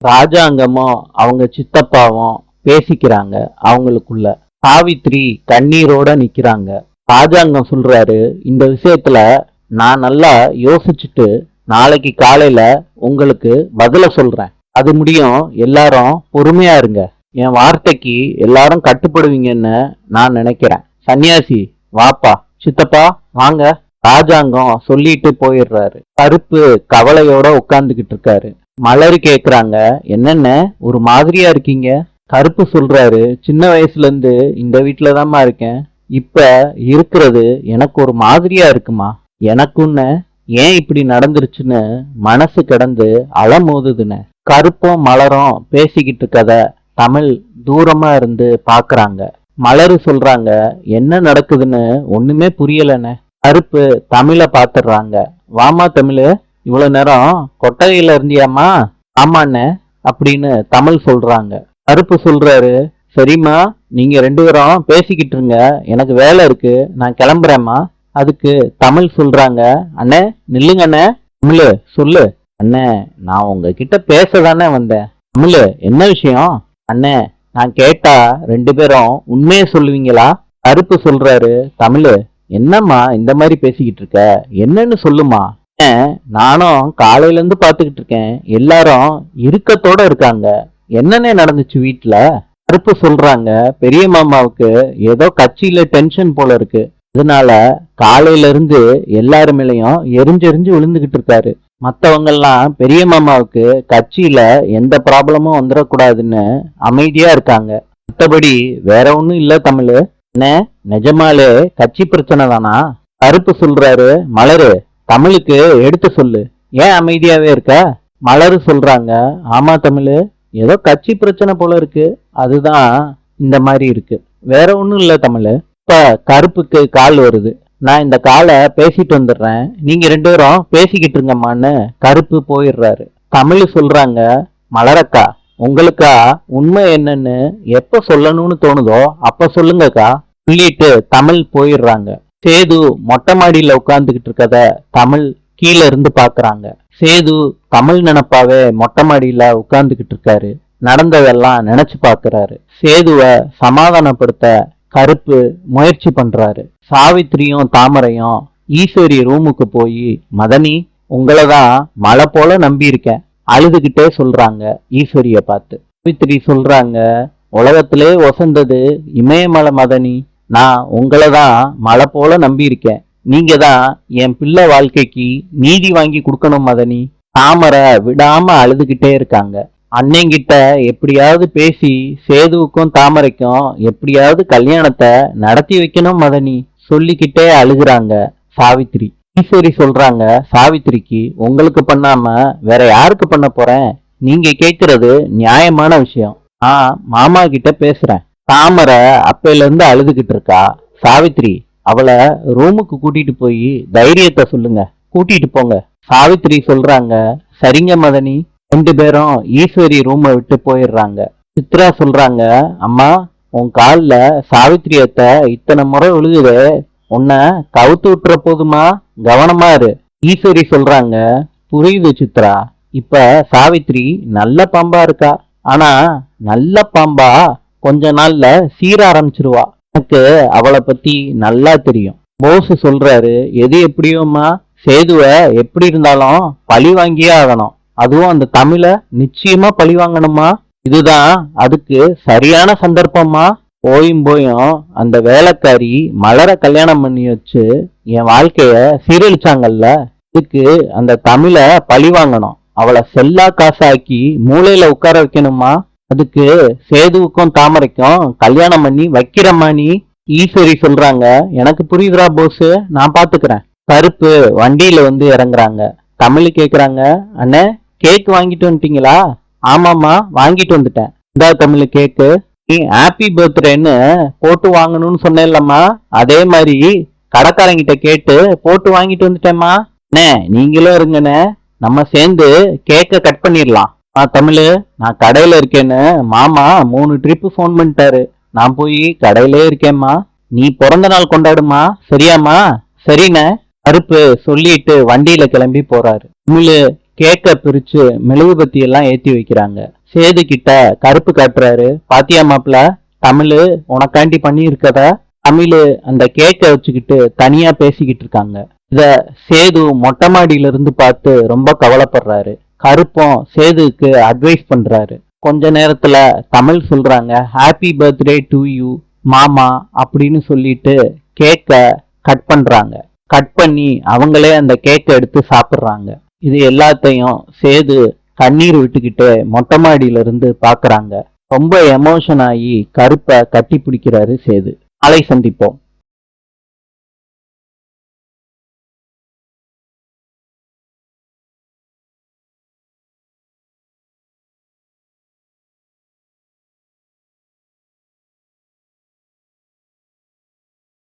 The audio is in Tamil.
ராஜாங்கமும் அவங்க சித்தப்பாவும் பேசிக்கிறாங்க அவங்களுக்குள்ள. சாவித்ரி கண்ணீரோட நிக்கிறாங்க. ராஜாங்கம் சொல்றாரு, இந்த விஷயத்துல நான் நல்லா யோசிச்சுட்டு நாளைக்கு காலையில உங்களுக்கு பதில சொல்றேன். அது முடியும், எல்லாரும் பொறுமையா இருங்க. என் வார்த்தைக்கு எல்லாரும் கட்டுப்படுவீங்கன்னு நான் நினைக்கிறேன். சன்னியாசி வாப்பா, சித்தப்பா வாங்க. ராஜாங்கம் சொல்லிட்டு போயிடுறாரு. கருப்பு கவலையோட உட்கார்ந்துகிட்டு இருக்காரு. மலர் கேக்குறாங்க, என்னென்ன ஒரு மாதிரியா இருக்கீங்க? கருப்பு சொல்றாரு, சின்ன வயசுல இருந்து இந்த வீட்டுலதாம்மா இருக்கேன். இப்ப இருக்கிறது எனக்கு ஒரு மாதிரியா இருக்குமா. எனக்குன்னு ஏன் இப்படி நடந்துருச்சுன்னு மனசு கிடந்து அலமோதுதுன்னு. கருப்பும் மலரும் பேசிக்கிட்டு இருக்கத தமிழ் தூரமா இருந்து பாக்குறாங்க. மலரு சொல்றாங்க, என்ன நடக்குதுன்னு ஒண்ணுமே புரியலன்னு. கருப்பு தமிழ பாத்துடுறாங்க. வாமா தமிழ், இவ்வளவு நேரம் கொட்டகையில இருந்தியாமா? ஆமாண்ண அப்படின்னு தமிழ் சொல்றாங்க. கருப்பு சொல்றாரு, சரிம்மா, நீங்க ரெண்டு பேரும் பேசிக்கிட்டு இருங்க, எனக்கு வேலை இருக்கு, நான் கிளம்புறேம்மா. அதுக்கு தமிழ் சொல்றாங்க, அண்ணே நில்லுங்க அண்ணே. தமிழ் சொல்லு. அண்ணே நான் உங்ககிட்ட பேசதானே வந்தேன். தமிழ் என்ன விஷயம்? அண்ணே நான் கேட்டா ரெண்டு பேரும் உண்மையை சொல்லுவீங்களா? கருப்பு சொல்றாரு, தமிழ் என்னம்மா இந்த மாதிரி பேசிக்கிட்டு இருக்க, என்னன்னு சொல்லுமா. நானும் காலையில இருந்து பாத்துக்கிட்டு இருக்கேன், எல்லாரும் இறுக்கத்தோட இருக்காங்க. என்னென்ன நடந்துச்சு வீட்டுல? கருப்பு சொல்றாங்க, பெரிய மாமாவுக்கு ஏதோ கட்சியில டென்ஷன் போல இருக்கு, அதனால காலையில இருந்து எல்லாரு மேலையும் எரிஞ்செறிஞ்சு விழுந்துகிட்டு இருக்காரு. மத்தவங்க எல்லாம் பெரிய மாமாவுக்கு கட்சியில எந்த ப்ராப்ளமும் வந்துடக்கூடாதுன்னு அமைதியா இருக்காங்க. மற்றபடி வேற ஒண்ணும் இல்ல தமிழ். என்ன நிஜமாலே கட்சி பிரச்சனை தானா? கருப்பு சொல்றாரு, மலரு தமிழுக்கு எடுத்து சொல்லு, ஏன் அமைதியாவே இருக்க? மலரு சொல்றாங்க, ஆமா தமிழ், ஏதோ கட்சி பிரச்சனை போல இருக்கு, அதுதான் இந்த மாதிரி இருக்கு, வேற ஒண்ணும் இல்ல தமிழ். இப்ப கருப்புக்கு கால் வருது, நான் இந்த காலை பேசிட்டு வந்துடுறேன், நீங்க ரெண்டு பேரும் பேசிக்கிட்டு இருங்கம்மான்னு கருப்பு போயிடுறாரு. தமிழ் சொல்றாங்க, மலரக்கா உங்களுக்கா உண்மை என்னன்னு எப்ப சொல்லணும்னு தோணுதோ அப்ப சொல்லுங்கக்கா சொல்லிட்டு தமிழ் போயிடுறாங்க. சேது மொட்டை மாடியில உட்கார்ந்துகிட்டு இருக்கத தமிழ் கீழே இருந்து பாக்குறாங்க. சேது தமிழ் நினப்பாவே மொட்டை மாடியில உட்கார்ந்துகிட்டு இருக்காரு. நடந்ததெல்லாம் நினைச்சு பாக்குறாரு. சேதுவ சமாதானப்படுத்த கருப்பு முயற்சி பண்றாரு. சாவித்திரியும் தாமரையும் ஈஸ்வரி ரூமுக்கு போய், மதனி உங்களதான் மழை போல நம்பி இருக்கேன் அழுதுகிட்டே சொல்றாங்க ஈஸ்வரிய பார்த்து. சாவித்திரி சொல்றாங்க, உலகத்திலே ஒசந்தது இமயமலை மதனி, நான் உங்களை தான் மழை போல நம்பி இருக்கேன், நீங்க தான் என் பிள்ளை வாழ்க்கைக்கு நீதி வாங்கி கொடுக்கணும் மதனி. தாமரை விடாம அழுதுகிட்டே இருக்காங்க. அண்ணங்கிட்ட எப்படியாவது பேசி சேதுவுக்கும் தாமரைக்கும் எப்படியாவது கல்யாணத்தை நடத்தி வைக்கணும் மதனி சொல்லிக்கிட்டே அழுகுறாங்க சாவித்திரி. ஈஸ்வரி சொல்றாங்க சாவித்திரிக்கு, உங்களுக்கு பண்ணாம வேற யாருக்கு பண்ண போறேன், நீங்க கேட்கறது நியாயமான விஷயம், மாமா கிட்ட பேசுறேன். தாமரை அப்பையில இருந்து அழுதுகிட்டு இருக்கா. சாவித்திரி அவளை ரூமுக்கு கூட்டிட்டு போய் தைரியத்தை சொல்லுங்க, கூட்டிட்டு போங்க. சாவித்திரி சொல்றாங்க, சரிங்க மதனி. ரெண்டு பேரும் ஈஸ்வரி ரூமை விட்டு போயிடுறாங்க. சித்ரா சொல்றாங்க, அம்மா உன் கால்ல சாவித்திரியத்த இத்தனை முறை விழுகுது, உன்னை கவுத்து விட்டுற போதுமா, கவனமா இரு. ஈஸ்வரி சொல்றாங்க, புரியுது சித்ரா, இப்ப சாவித்திரி நல்ல பாம்பா இருக்கா, ஆனா நல்ல பாம்பா கொஞ்ச நாள்ல சீர ஆரம்பிச்சிருவா, எனக்கு அவளை பத்தி நல்லா தெரியும். போஸ் சொல்றாரு, எது எப்படியோம்மா, சேதுவ எப்படி இருந்தாலும் பழி வாங்கியே ஆகணும், அதுவும் அந்த தமிழ நிச்சயமா பழி வாங்கணுமா, இதுதான் அதுக்கு சரியான சந்தர்ப்பமா. போயும் போயும் அந்த வேலைக்காரி மலர கல்யாணம் பண்ணி வச்சு என் வாழ்க்கைய சீரழிச்சாங்கல்ல, இதுக்கு அந்த தமிழ பழி வாங்கணும், அவளை செல்லா காசாக்கி மூளையில உட்கார வைக்கணுமா, அதுக்கு சேதுவுக்கும் தாமரைக்கும் கல்யாணம் பண்ணி வைக்கிறம்மா நீ. ஈஸ்வரி சொல்றாங்க, எனக்கு புரியுதுரா போஸ், நான் பாத்துக்கிறேன். கருப்பு வண்டியில வந்து இறங்குறாங்க. தமிழ் கேக்குறாங்க, அண்ணே கேக் வாங்கிட்டு வந்துட்டீங்களா? ஆமாம்மா வாங்கிட்டு வந்துட்டேன். இந்த தமிழ் கேக்கு, நீ ஹாப்பி பர்த்டேன்னு போட்டு வாங்கணும்னு சொன்னேன்லம்மா, அதே மாதிரி கடைக்காரங்கிட்ட கேட்டு போட்டு வாங்கிட்டு வந்துட்டேம்மா. அண்ணே நீங்களும் இருங்கண்ணே, நம்ம சேர்ந்து கேக்க கட் பண்ணிடலாம். தமிழ், நான் கடையில இருக்கேன்னு மாமா 3 ட்ரிப்பு ஃபோன் பண்ணிட்டாரு, நான் போய் கடையிலே இருக்கேம்மா, நீ பிறந்த நாள் கொண்டாடுமா, சரியாம்மா? சரிண்ணே. கருப்பு சொல்லிட்டு வண்டியில கிளம்பி போறாரு. தமிழ் கேக்க பிரிச்சு மெழுகுபத்தி எல்லாம் ஏத்தி வைக்கிறாங்க. சேது கிட்ட கருப்பு காட்டுறாரு. பாத்தியா மாப்பிள, தமிழு உனக்காண்டி பண்ணி இருக்கதா. தமிழு அந்த கேக்க வச்சுக்கிட்டு தனியா பேசிக்கிட்டு இருக்காங்க. இத சேது மொட்டை மாடியில இருந்து பார்த்து ரொம்ப கவலைப்படுறாரு. கருப்பம் சேதுக்கு அட்வைஸ் பண்றாரு. கொஞ்ச நேரத்துல தமிழ் சொல்றாங்க, ஹாப்பி பர்த்டே டு யூ மாமா அப்படின்னு சொல்லிட்டு கேக்க கட் பண்றாங்க. கட் பண்ணி அவங்களே அந்த கேக்க எடுத்து சாப்பிடுறாங்க. இது எல்லாத்தையும் சேது கண்ணீர் விட்டுக்கிட்டு மொட்டை மாடியில இருந்து பாக்குறாங்க. ரொம்ப எமோஷன் ஆகி கருப்பை கட்டி பிடிக்கிறாரு சேது. நாளை சந்திப்போம்.